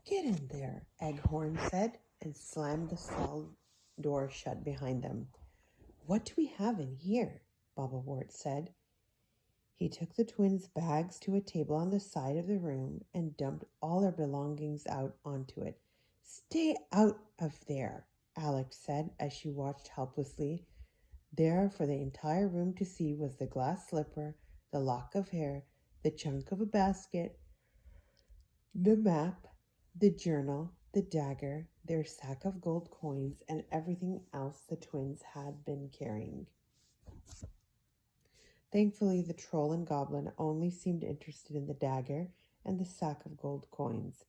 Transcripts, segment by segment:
Get in there, Eghorn said, and slammed the cell door shut behind them. What do we have in here? Bobblewort said. He took the twins' bags to a table on the side of the room and dumped all their belongings out onto it. Stay out of there, Alex said as she watched helplessly. There, for the entire room to see, was the glass slipper, the lock of hair, the chunk of a basket, the map, the journal, the dagger, their sack of gold coins, and everything else the twins had been carrying. Thankfully, the troll and goblin only seemed interested in the dagger and the sack of gold coins.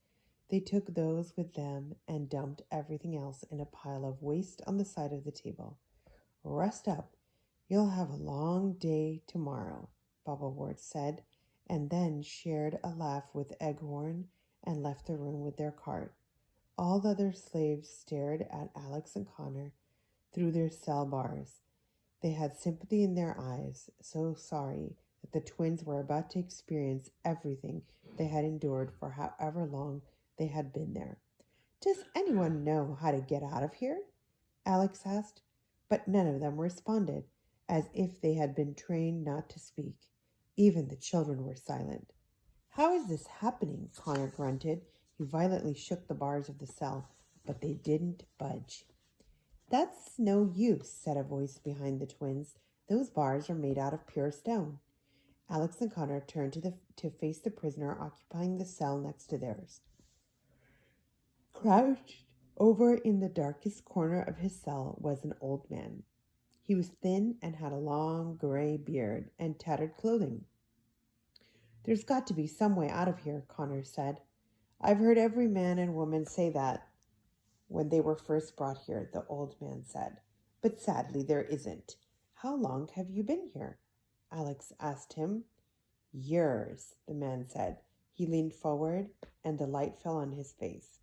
They took those with them and dumped everything else in a pile of waste on the side of the table. Rest up. You'll have a long day tomorrow, Bobblewort said, and then shared a laugh with Eghorn and left the room with their cart. All the other slaves stared at Alex and Connor through their cell bars. They had sympathy in their eyes, so sorry that the twins were about to experience everything they had endured for however long they had been there. Does anyone know how to get out of here? Alex asked, but none of them responded, as if they had been trained not to speak. Even the children were silent. How is this happening? Connor grunted. He violently shook the bars of the cell, but they didn't budge. That's no use, said a voice behind the twins. Those bars are made out of pure stone. Alex and Connor turned to face the prisoner occupying the cell next to theirs. Crouched over in the darkest corner of his cell was an old man. He was thin and had a long gray beard and tattered clothing. There's got to be some way out of here, Connor said. I've heard every man and woman say that when they were first brought here, the old man said. But sadly, there isn't. How long have you been here? Alex asked him. Years, the man said. He leaned forward, and the light fell on his face.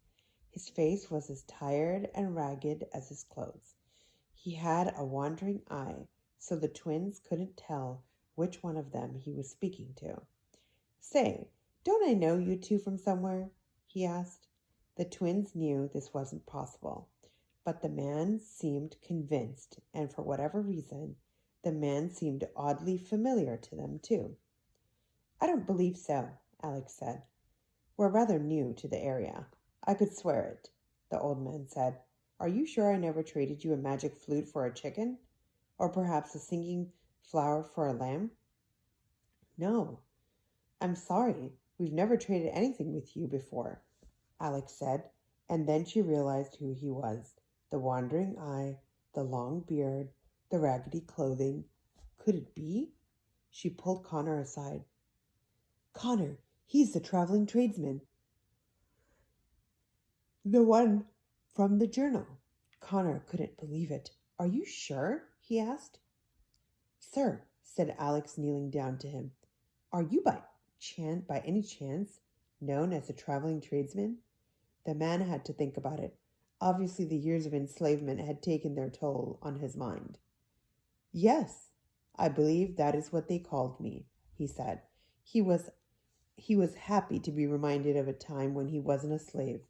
His face was as tired and ragged as his clothes. He had a wandering eye, so the twins couldn't tell which one of them he was speaking to. Say, don't I know you two from somewhere? He asked. The twins knew this wasn't possible, but the man seemed convinced, and for whatever reason, the man seemed oddly familiar to them too. I don't believe so, Alex said. We're rather new to the area. I could swear it, the old man said. Are you sure I never traded you a magic flute for a chicken? Or perhaps a singing flower for a lamb? No. I'm sorry. We've never traded anything with you before, Alex said, and then she realized who he was. The wandering eye, the long beard, the raggedy clothing. Could it be? She pulled Connor aside. Connor, he's the traveling tradesman. The one from the journal. Connor couldn't believe it. Are you sure? He asked. Sir, said Alex, kneeling down to him, are you by any chance known as the traveling tradesman? The man had to think about it. Obviously, the years of enslavement had taken their toll on his mind. Yes, I believe that is what they called me, he said. He was happy to be reminded of a time when he wasn't a slave.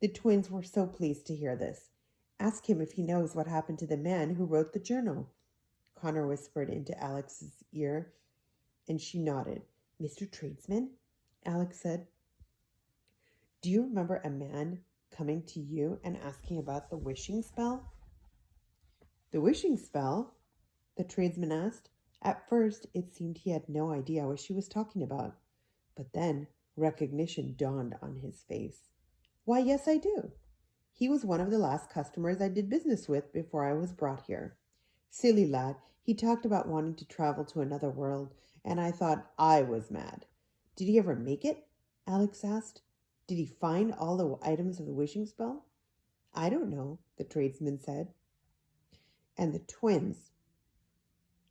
The twins were so pleased to hear this. Ask him if he knows what happened to the man who wrote the journal, Connor whispered into Alex's ear, and she nodded. Mr. Tradesman? Alex said. Do you remember a man coming to you and asking about the wishing spell? The wishing spell? The tradesman asked. At first, it seemed he had no idea what she was talking about, but then recognition dawned on his face. Why, yes, I do. He was one of the last customers I did business with before I was brought here. Silly lad, he talked about wanting to travel to another world, and I thought I was mad. Did he ever make it? Alex asked. Did he find all the items of the wishing spell? I don't know, the tradesman said. And the twins.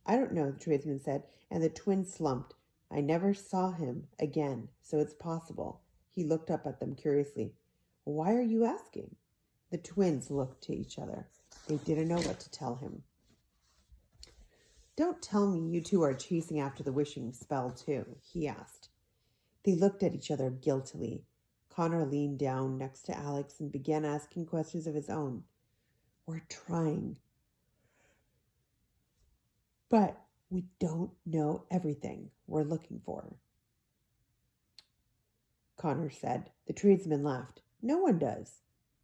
I don't know, the tradesman said, and the twins slumped. I never saw him again, so it's possible. He looked up at them curiously. Why are you asking? The twins looked to each other. They didn't know what to tell him. Don't tell me you two are chasing after the wishing spell, too, he asked. They looked at each other guiltily. Connor leaned down next to Alex and began asking questions of his own. We're trying, but we don't know everything we're looking for, Connor said. The tradesman laughed. No one does.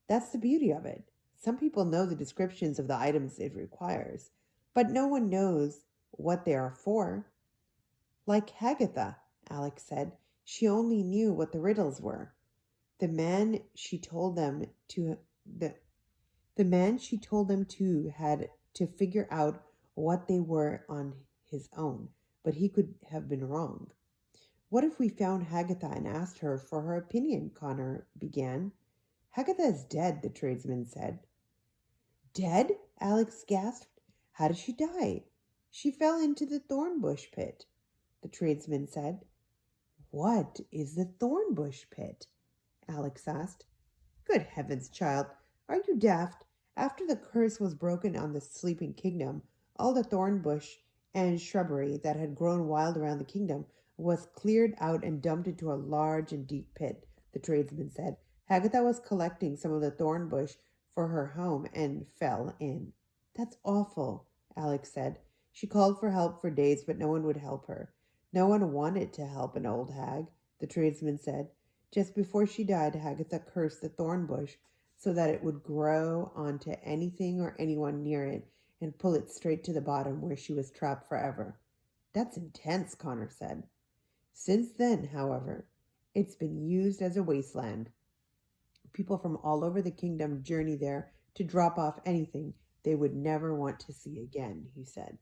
That's the beauty of it. Some people know the descriptions of the items it requires, but no one knows what they are for. Like Hagatha, Alex said. She only knew what the riddles were. The man she told them to had to figure out what they were on his own, but he could have been wrong. What if we found Hagatha and asked her for her opinion? Connor began. Hagatha is dead, the tradesman said. Dead? Alex gasped. How did she die? She fell into the thornbush pit, the tradesman said. What is the thornbush pit? Alex asked. Good heavens, child, are you daft? After the curse was broken on the sleeping kingdom, all the thornbush and shrubbery that had grown wild around the kingdom was cleared out and dumped into a large and deep pit, the tradesman said. Hagatha was collecting some of the thornbush for her home and fell in. That's awful, Alex said. She called for help for days, but no one would help her. No one wanted to help an old hag, the tradesman said. Just before she died, Hagatha cursed the thorn bush so that it would grow onto anything or anyone near it and pull it straight to the bottom where she was trapped forever. That's intense, Connor said. Since then, however, it's been used as a wasteland. People from all over the kingdom journey there to drop off anything they would never want to see again, he said.